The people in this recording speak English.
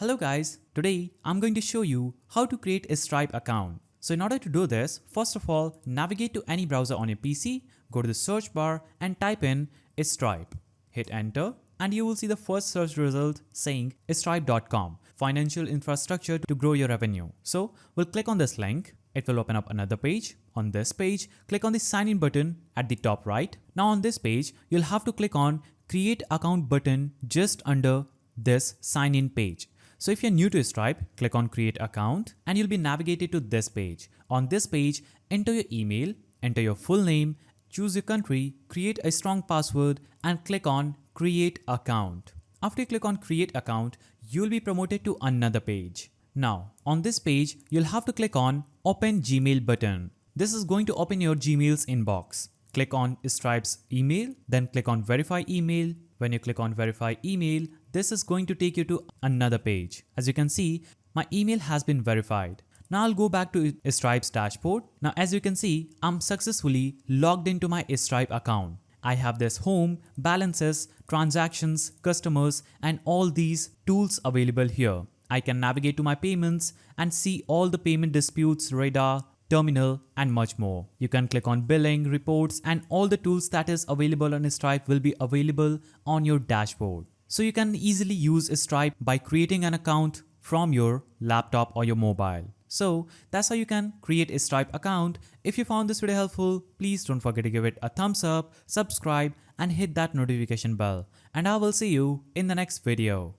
Hello guys, today I'm going to show you how to create a Stripe account. So in order to do this, first of all, navigate to any browser on your PC, go to the search bar and type in Stripe. Hit enter and you will see the first search result saying stripe.com, financial infrastructure to grow your revenue. So we'll click on this link. It will open up another page. On this page, click on the sign in button at the top right. Now on this page, you'll have to click on create account button just under this sign in page. So if you're new to Stripe, click on create account and you'll be navigated to this page. On this page, enter your email, enter your full name, choose your country, create a strong password and click on create account. After you click on create account, you'll be promoted to another page. Now, on this page, you'll have to click on open Gmail button. This is going to open your Gmail's inbox. Click on Stripe's email, then click on verify email. When you click on verify email, this is going to take you to another page. As you can see, my email has been verified. Now I'll go back to Stripe's dashboard. Now as you can see, I'm successfully logged into my Stripe account. I have this home, balances, transactions, customers and all these tools available here. I can navigate to my payments and see all the payment disputes, radar, terminal and much more. You can click on billing, reports and all the tools that is available on Stripe will be available on your dashboard. So you can easily use Stripe by creating an account from your laptop or your mobile. So that's how you can create a Stripe account. If you found this video helpful, please don't forget to give it a thumbs up, subscribe and hit that notification bell. And I will see you in the next video.